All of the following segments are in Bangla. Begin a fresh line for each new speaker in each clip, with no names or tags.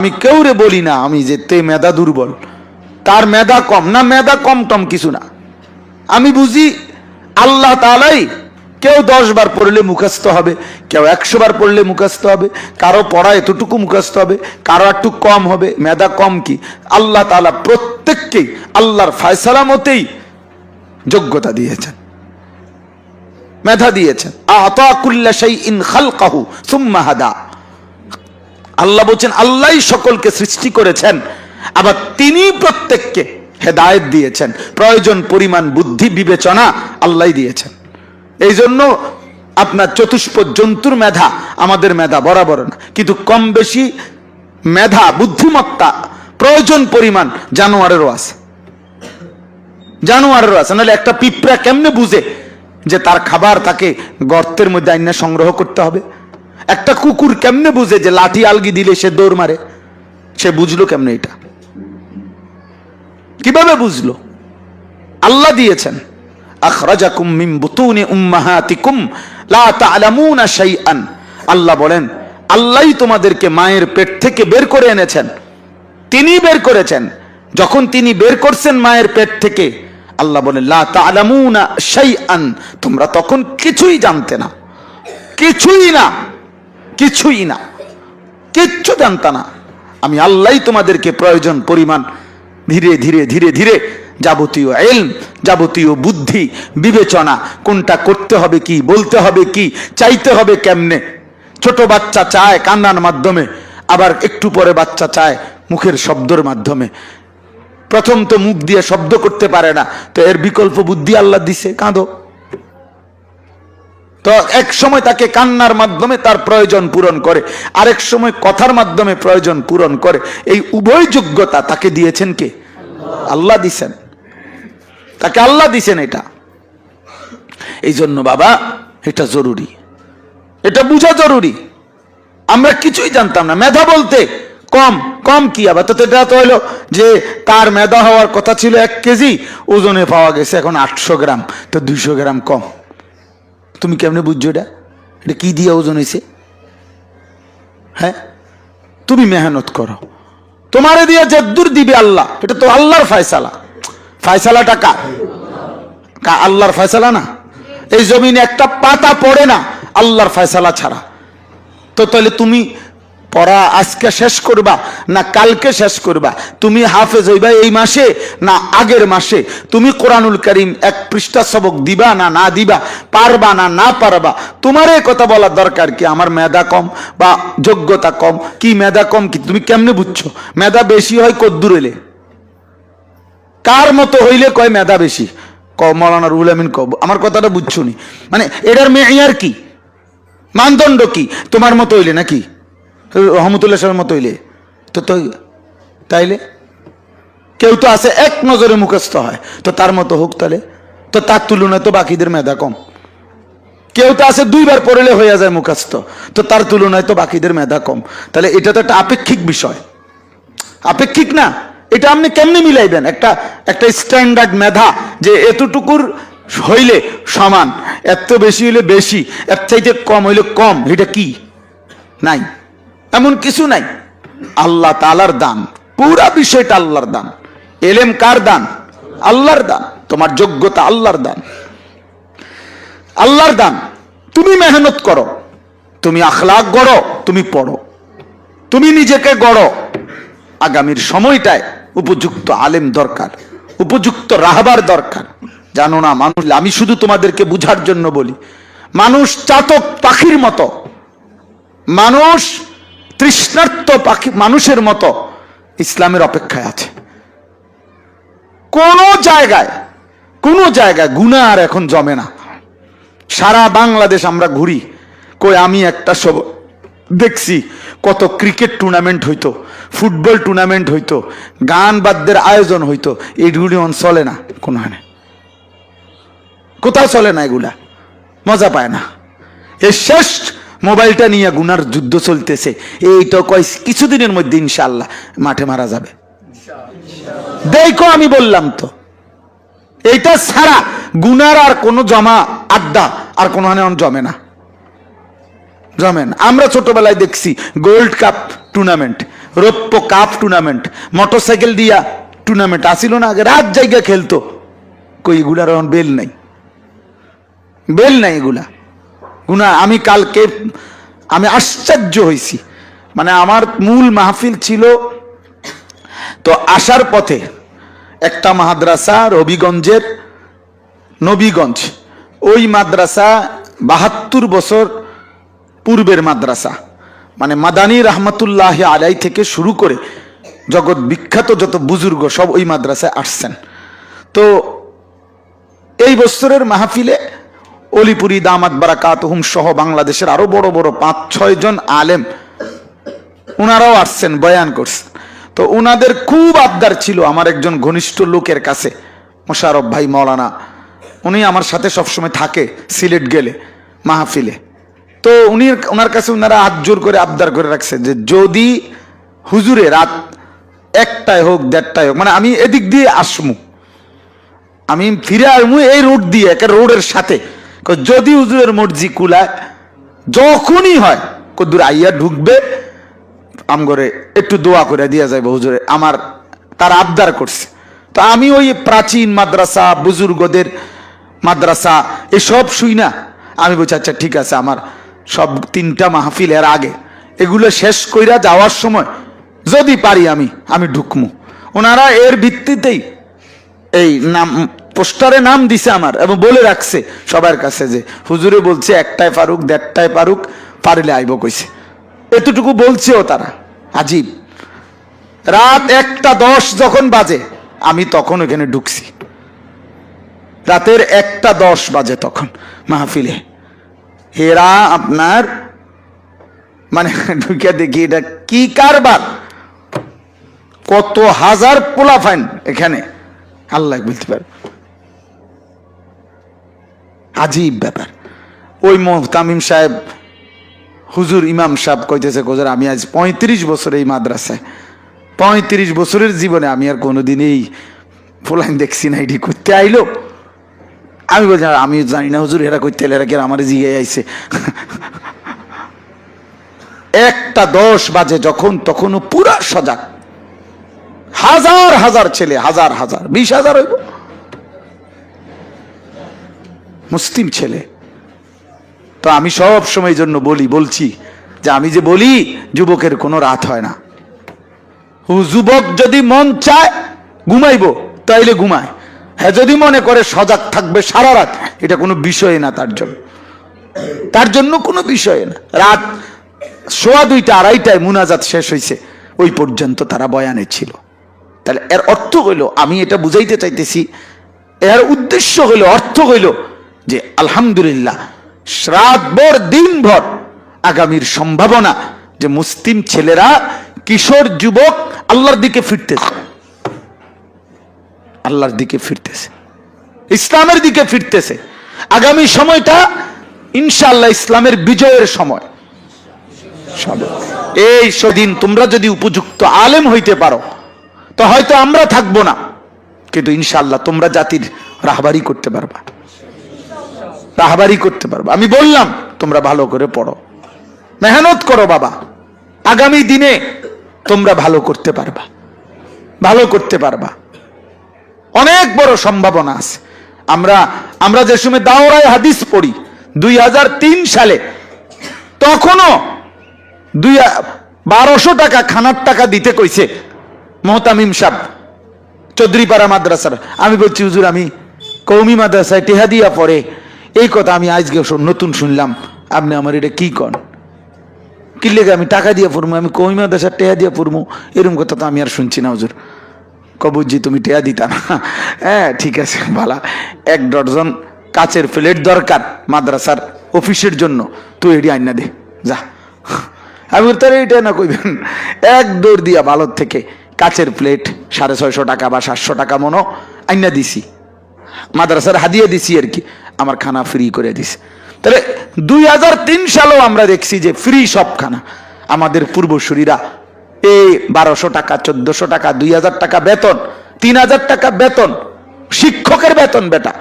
আমি কেউরে বলি না আমি যে তে মেধা দুর্বল, তার মেধা কম না, মেধা কম টম কিছু না। আমি বুঝি আল্লাহ তাআলাই কেউ 10 বার পড়লে মুখস্থ হবে, কেউ 100 বার পড়লে মুখস্থ হবে, কারো পড়া এতটুকু মুখস্থ হবে, কারো একটু কম হবে। মেধা কম কি, আল্লাহ তাআলা প্রত্যেককেই আল্লাহর ফয়সালা মতেই যোগ্যতা দিয়েছেন, মেধা দিয়েছেন। আতা কুল্লা শাইইন খালকাহু সুম্মা হাদা। আল্লাহ বলছেন আল্লাহই সকলকে সৃষ্টি করেছেন, আবার তিনি প্রত্যেককে হেদায়েত দিয়েছেন, প্রয়োজন পরিমাণ বুদ্ধি বিবেচনা আল্লাহই দিয়েছেন। এই জন্য আপনার চতুষ্পদ জন্তুর মেধা আমাদের মেধা বরাবর না, কিন্তু কম বেশি মেধা বুদ্ধিমত্তা প্রয়োজন পরিমাণ জানোয়ারেরও আছে, জানোয়ারেরও আছে। নাহলে একটা পিঁপড়া কেমনে বুঝে যে তার খাবার তাকে গর্তের মধ্যে আইনা সংগ্রহ করতে হবে? একটা কুকুর কেমনে বুঝে যে লাঠি আলগি দিলে সে দৌড় মারে? সে বুঝলো কেমনে? এটা কিভাবে বুঝলো? আল্লাহ দিয়েছেন। আখরাজাকুম মিন বুতুনি উম্মাহাতিকুম লা তা'লামুনা শাইআন। আল্লাহ বলেন আল্লাহই তোমাদেরকে মায়ের পেট থেকে বের করে এনেছেন, তিনি বের করেছেন। যখন তিনি বের করছেন মায়ের পেট থেকে, আল্লাহ বলেন লা তা'লামুনা শাইআন, তোমরা তখন কিছুই জানতে না, কিছুই না, কিছুই না, কিচ্ছু জানতা না। আমি আল্লাহই তোমাদেরকে প্রয়োজন পরিমাণ ধীরে ধীরে ধীরে ধীরে যাবতীয় ইলম, যাবতীয় বুদ্ধি বিবেচনা, কোনটা করতে হবে, কি বলতে হবে, কি চাইতে হবে কেমনে। ছোট বাচ্চা চায় কান্নার মাধ্যমে, আবার একটু পরে বাচ্চা চায় মুখের শব্দের মাধ্যমে। প্রথম তো মুখ দিয়ে শব্দ করতে পারে না, তো এর বিকল্প বুদ্ধি আল্লাহ দিছে, কাঁদো। তো এক সময় তাকে কান্নার মাধ্যমে তার প্রয়োজন পূরণ করে, আরেক সময় কথার মাধ্যমে প্রয়োজন পূরণ করে। এই উভয় যোগ্যতা তাকে দিয়েছেন কে? আল্লাহ দিছেন, তাকে আল্লাহ দিছেন। এটা এই জন্য বাবা এটা জরুরি, এটা বোঝা জরুরি। আমরা কিছুই জানতাম না। মেধা বলতে কম, কম কি আবার? তো এটা তো হলো যে তার মেধা হওয়ার কথা ছিল 1 কেজি, ওজনে পাওয়া গেছে এখন 800 গ্রাম, তো 200 গ্রাম কম। তুমি কেমনে বুঝছো এটা? এটা কি দিয়ে ওজন হয়েছে? হ্যাঁ, তুমি মেহনত করো, তোমারে দিয়ে যদ্দূর দিবে আল্লাহ, এটা তো আল্লাহর ফয়সালা। ফয়সালাটা কার? আল্লাহর ফয়সালা না। এই জমিনে একটা পাতা পড়ে না আল্লাহর ফয়সালা ছাড়া। তো তাহলে তুমি পড়া আজকে শেষ করবা না কালকে শেষ করবা? তুমি হাফেজ হইবা এই মাসে না আগের মাসে? তুমি কোরআনুল কারীম 1 পৃষ্ঠা সবক দিবা না না দিবা, পারবা না না পারবা? তোমার এই কথা বলার দরকার কি? আমার মেধা কম বা যোগ্যতা কম, কি মেধা কম কি তুমি কেমনে বুঝছো? মেধা বেশি হয় কদ্দুর হইলে? কার মতো হইলে কয় মেধা বেশি? মাওলানা রুহুল আমিন কব। আমার কথাটা বুঝছো নি? মানে এটার মেয়ার কি, মানদণ্ড কি? তোমার মতো হইলে নাকি রহমতুল্লাহ সাহেবের মতো হইলে? তো তাইলে কেউ তো আছে এক নজরে মুখস্থ হয়, তো তার মতো হোক তাহলে। তো তার তুলনায় তো বাকিদের মেধা কম। কেউ তো আছে 2 বার পড়লে হয়ে যায় মুখস্থ, তো তার তুলনায় তো বাকিদের মেধা কম। তাহলে এটা তো একটা আপেক্ষিক বিষয়, আপেক্ষিক না? এটা আপনি কেমনে মিলাইবেন? একটা স্ট্যান্ডার্ড মেধা যে এতটুকুর হইলে সমান, এত বেশি হইলে বেশি, এর চাইতে কম হইলে কম, এটা কি? নাই, এমন কিছু নাই। আল্লাহ তাআলার দান, পুরা বিষয়টা আল্লাহর দান। এলেম কার দান? আল্লাহর দান। তোমার যোগ্যতা আল্লাহর দান, আল্লাহর দান। তুমি মেহনত করো, তুমি আখলাক গড়ো, তুমি পড়ো, তুমি নিজেকে গড়ো। আগামীর সময়টায় উপযুক্ত আলেম দরকার, উপযুক্ত রাহবার দরকার। জানো না মানুষ, আমি শুধু তোমাদেরকে বুঝার জন্য বলি, মানুষ চাতক পাখির মতো, মানুষ তৃষ্ণার্ত পাখি মানুষের মতো ইসলামের অপেক্ষায় আছে। কোন জায়গায় গুনাহ আর এখন জমে না। সারা বাংলাদেশ আমরা ঘুরি, কই আমি একটা সব দেখছি কত ক্রিকেট টুর্নামেন্ট হইতো, ফুটবল টুর্নামেন্ট হইতো, গান বাদ্যের আয়োজন হইতো, এইগুলি চলে না কোনখানে, কোথাও চলে না। এগুলা মজা পায় না। এর শেষ মোবাইলটা নিয়ে গুনার যুদ্ধ চলতেছে। এইটা কয় কিছুদিনের মধ্যে ইনশাআল্লাহ মাঠে মারা যাবে। দেখো আমি বললাম তো, এইটা ছাড়া গুনার আর কোনো জমা আড্ডা আর কোনখানে জমে না, জমে না। আমরা ছোটবেলায় দেখছি গোল্ড কাপ টুর্নামেন্ট, রৌপ্য কাপ টুর্নামেন্ট, মোটরসাইকেল দিয়া টুর্নামেন্ট আসিল না আগে, রাত জায়গা খেলতো। কই এগুলার এখন বেল নাই, বেল নাই এগুলা গুনা। আমি কালকে আমি আশ্চর্য হয়েছি, মানে আমার মূল মাহফিল ছিল তো আসার পথে একটা মাদ্রাসা রবিগঞ্জের, নবীগঞ্জ, ওই মাদ্রাসা 72 বছর পূর্বের মাদ্রাসা, মানে মাদানী রহমতুল্লাহ আলাই থেকে শুরু করে জগৎ বিখ্যাত যত বুজুর্গ সব ওই মাদ্রাসায় আসছেন। তো এই বছরের মাহফিলে অলিপুরি দামাত বারাকাতুহুম সহ বাংলাদেশের আরো বড় বড় 5-6 জন আলেম ওনারাও আসছেন, বয়ান করছেন। তো ওনাদের খুব আবদার ছিল আমার একজন ঘনিষ্ঠ লোকের কাছে, মোশারফ ভাই মৌলানা, উনি আমার সাথে সবসময় থাকে সিলেট গেলে মাহফিলে। তো ওনার কাছে ওনারা হাত জোর করে আবদার করে রাখছে যে যদি হুজুরে রাত 1টায় হোক 1:30টায় হোক, মানে আমি এদিক দিয়ে আসমু, আমি ফিরে আসবো এই রোড দিয়ে, একটা রোডের সাথে, যদি হুজুরের মর্জি কুলায় যখনই হয় কদ্দুর আইয়া ঢুকবে আমগরে একটু দোয়া করে দিয়া যাবে হুজুরে, আমার তার আবদার করছে। তো আমি ওই প্রাচীন মাদ্রাসা, বুজুর্গদের মাদ্রাসা এসব শুই না, আমি বলছি আচ্ছা ঠিক আছে, আমার সব 3টা মাহফিলের আগে এগুলো শেষ কইরা যাওয়ার সময় যদি পারি আমি ঢুকমু। ওনারা এর ভিত্তিতেই এই নাম পোস্টারে নাম দিছে আমার, এবং বলে রাখছে সবার কাছে যে হুজুরে বলছে 1টায় পারুক 1:30টায় পারুক, পারিলে আইব কইছে, এতটুকু বলছেও তারা। আজীব, রাত 1:10 যখন বাজে আমি তখন ওখানে ঢুকছি, রাতের 1:10 বাজে তখন মাহফিলে। এরা আপনার মানে ঢুকে দেখি এটা কি কারবার, কত হাজার পোলাফাইন এখানে, আল্লাহ বলতে পারে। আজীব ব্যাপার। ওই মোহতামিম সাহেব হুজুর ইমাম সাহেব কইতেছে হুজুর আমি আজ 35 বছর এই মাদ্রাসায়, 35 বছরের জীবনে আমি আর কোনোদিন এই ফুলাইন দেখছি না, এটি করতে আইলো। আমি বলছি আমি জানি না হুজুর, এরা করতে এলে, এরা কি আমার জিগে আইছে। 1:10 বাজে যখন, তখনও পুরা সজাগ, হাজার হাজার ছেলে, হাজার হাজার 20,000 হইব মুসলিম ছেলে। তো আমি সব সময় জন্য বলছি যে আমি যে বলি যুবকের কোনো রাত হয় না। যুবক যদি মন চায় ঘুমাইবো তাইলে ঘুমায়, হ্যাঁ যদি মনে করে সজাগ থাকবে সারা রাত, এটা কোনো বিষয় না তার জন্য কোনো বিষয় না। রাত 2:15 2:30টায় মুনাজাত শেষ হয়েছে, ওই পর্যন্ত তারা বয়ানে ছিল। তাহলে এর অর্থ হইল, আমি এটা বুঝাইতে চাইতেছি, এর উদ্দেশ্য হইল, অর্থ হইল যে আলহামদুলিল্লাহ রাতভর দিনভর আগামীর সম্ভাবনা যে মুসলিম ছেলেরা, কিশোর যুবক আল্লাহর দিকে ফিরতেছে, আল্লাহর দিকে ফিরতেছে, ইসলামের দিকে ফিরতেছে। আগামী সময়টা ইনশাআল্লাহ ইসলামের বিজয়ের সময়। এই সেদিন তোমরা যদি উপযুক্ত আলেম হইতে পারো তো হয়তো আমরা থাকবো না, কিন্তু ইনশাআল্লাহ তোমরা জাতির রাহবারি করতে পারবা, রাহবারি করতে পারবা। আমি বললাম তোমরা ভালো করে পড়ো, মেহনত করো বাবা, আগামী দিনে তোমরা ভালো করতে পারবা, ভালো করতে পারবা, অনেক বড় সম্ভাবনা আছে। আমরা যে সময় দাওরায়ে হাদিস পড়ি 2003 সালে, তখনও 1200 টাকা খানার টাকা দিতে কইছে মোহতামিম সাহেব চৌধুরীপাড়া মাদ্রাসার। আমি বলছি হুজুর আমি কওমি মাদ্রাসায় টেহা দিয়া পড়ে, এই কথা আমি আজকে নতুন শুনলাম, আপনি আমার এটা কি কন, কি লেগে আমি টাকা দিয়ে পড়বো, আমি কওমি মাদ্রাসার টেহা দিয়ে পড়বো, এরকম কথা তো আমি আর শুনছি না হুজুর। কবুজি তুমি টেহা দিতা না, হ্যাঁ ঠিক আছে ভালা, 1 ডজন কাচের প্লেট দরকার মাদ্রাসার অফিসের জন্য, তুই এটি আইনা দে যা। আমি তার এইটা না কইবেন, 1 দৌড় দিয়া ভালোর থেকে কাচের প্লেট 650 টাকা বা 700 টাকা মনো আইনা দিছি, মাদ্রাসার হাদিয়া দিছি আর কি, আমার খানা ফ্রি করে দিছে। তাহলে 2003 সালেও আমরা দেখছি যে ফ্রি সব খানা। আমাদের পূর্বসূরীরা এই 1200 টাকা 1400 টাকা 2000 টাকা বেতন, 3000 টাকা বেতন, শিক্ষকের বেতন বেটা,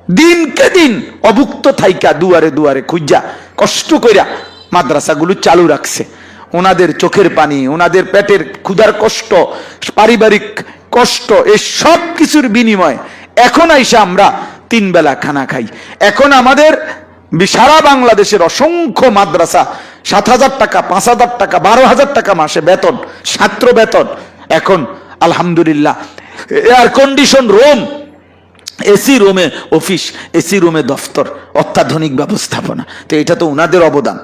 দিনকে দিন অভুক্ত থাইকা দুয়ারে দুয়ারে খুঁজা কষ্ট কইরা মাদ্রাসাগুলো চালু রাখছে। ওনাদের চোখের পানি, ওনাদের পেটের ক্ষুধার কষ্ট, পারিবারিক কষ্ট, এই সব কিছুর বিনিময়ে এখন আইসা আমরা 3 বেলা খানা খাই। এখন আমাদের সারা বাংলাদেশের অসংখ্য মাদ্রাসা 7,000 টাকা, 5,000 টাকা, 12,000 টাকা মাসে বেতন, ছাত্র বেতন। এখন আলহামদুলিল্লাহ এয়ার কন্ডিশন রুম, এসি রুমে অফিস, এসি রুমে দফতর, অত্যাধুনিক ব্যবস্থাপনা। তো এটা তো উনাদের অবদান।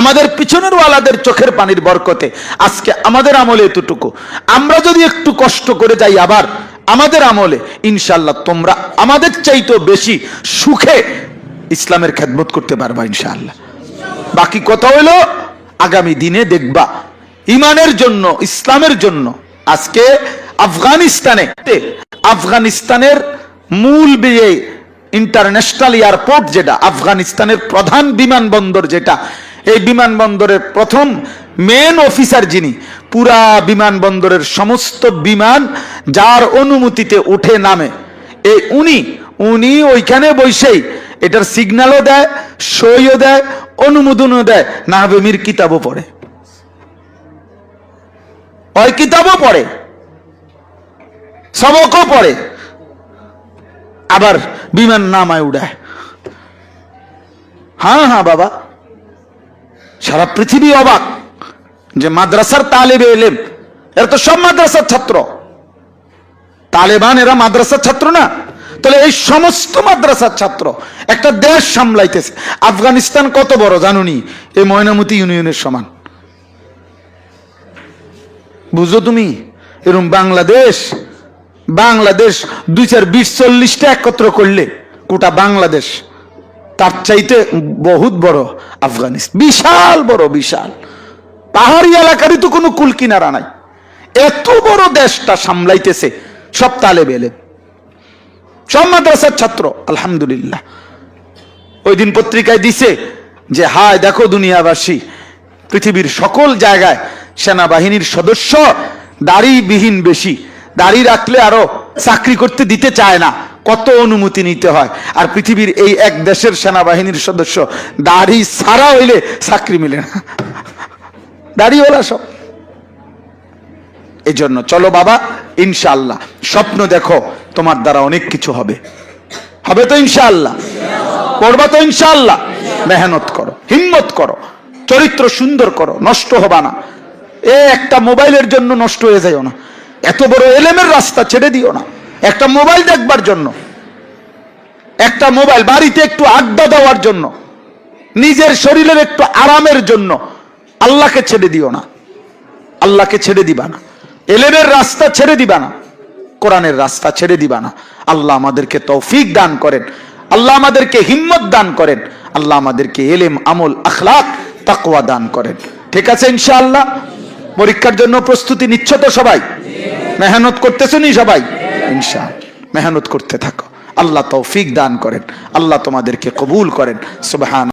আমাদের পিছনের ওয়ালাদের চোখের পানির বরকতে আজকে আমাদের আমলে এতটুকু। আমরা যদি একটু কষ্ট করে যাই আবার আমাদের আমলে, ইনশাআল্লাহ তোমরা আমাদের চাইতেও বেশি সুখে ইসলামের খেদমত করতে পারবা ইনশাআল্লাহ। বাকি কথা হইল আগামী দিনে দেখবা ইমানের জন্য, ইসলামের জন্য। আজকে আফগানিস্তানের মূল ইন্টারন্যাশনাল এয়ারপোর্ট যেটা, আফগানিস্তানের প্রধান বিমানবন্দর যেটা, এই বিমানবন্দরের প্রথম মেন অফিসার যিনি, পুরা বিমানবন্দরের সমস্ত বিমান যার অনুমতিতে উঠে নামে, এই উনি ওইখানে বসেই এটার সিগন্যালও দেয়, সইও দেয়, অনুমোদনও দেয়, নাহবেমির কিতাবও পড়ে, ওই কিতাবও পড়ে, সবকও পড়ে, আবার বিমান নামায় উড়ায়। হ্যাঁ বাবা, সারা পৃথিবী অবাক যে মাদ্রাসার তালেবে এলেম, এরা তো সব মাদ্রাসার ছাত্র। তালেবান এরা মাদ্রাসার ছাত্র না? তাহলে এই সমস্ত মাদ্রাসার ছাত্র একটা দেশ সামলাইতেছে। আফগানিস্তান কত বড় জানুনি? এই ময়নামতি ইউনিয়নের সমান। বুঝো তুমি? এরকম বাংলাদেশ 2-4-20-40টা একত্র করলে গোটা বাংলাদেশ, তার চাইতে বহুত বড় আফগানিস্তান, বিশাল বড়, বিশাল। পাহাড়ি এলাকারই তো কোনো কুল কিনারা নাই। এত বড় দেশটা সামলাইতেছে সব তালেবে এলেম, সব মাদ্রাসার ছাত্র। আলহামদুলিল্লাহ। ওই দিন পত্রিকায় দিছে যে হায় দেখো দুনিয়াবাসী, পৃথিবীর সকল জায়গায় সেনাবাহিনীর সদস্য দাড়িবিহীন বেশি, দাড়ি রাখলে আরো চাকরি করতে দিতে চায় না, কত অনুমতি নিতে হয়। আর পৃথিবীর এই এক দেশের সেনাবাহিনীর সদস্য দাড়ি ছাড়া হইলে চাকরি মিলে না, দাড়িওয়ালা সব। এই জন্য চলো বাবা, ইনশাআল্লাহ স্বপ্ন দেখো, তোমার দ্বারা অনেক কিছু হবে। হবে তো ইনশাআল্লাহ? পড়বা তো ইনশাআল্লাহ? মেহনত করো, হিম্মত করো, চরিত্র সুন্দর করো, নষ্ট হবা না। একটা মোবাইলের জন্য নষ্ট হয়ে যাইও না। এত বড় এলেমের রাস্তা ছেড়ে দিও না একটা মোবাইল দেখবার জন্য, একটা মোবাইল বাড়িতে একটু আড্ডা দেওয়ার জন্য, নিজের শরীরের একটু আরামের জন্য আল্লাহকে ছেড়ে দিও না, আল্লাহকে ছেড়ে দিবা না, এলেমের রাস্তা ছেড়ে দিবা না, কোরআনের রাস্তা ছেড়ে দিবা না। আল্লাহ আমাদেরকে তৌফিক দান করেন, আল্লাহ আমাদেরকে হিম্মত দান করেন, আল্লাহ আমাদেরকে এলেম, আমল, আখলাক, তাকওয়া দান করেন। ঠিক আছে ইনশাআল্লাহ? পরীক্ষার জন্য প্রস্তুতি নিচ্ছ তো সবাই? মেহনত করতেছো নি সবাই? ইনশাআল্লাহ মেহনত করতে থাকো। আল্লাহ তৌফিক দান করেন, আল্লাহ তোমাদেরকে কবুল করেন। সুবহান।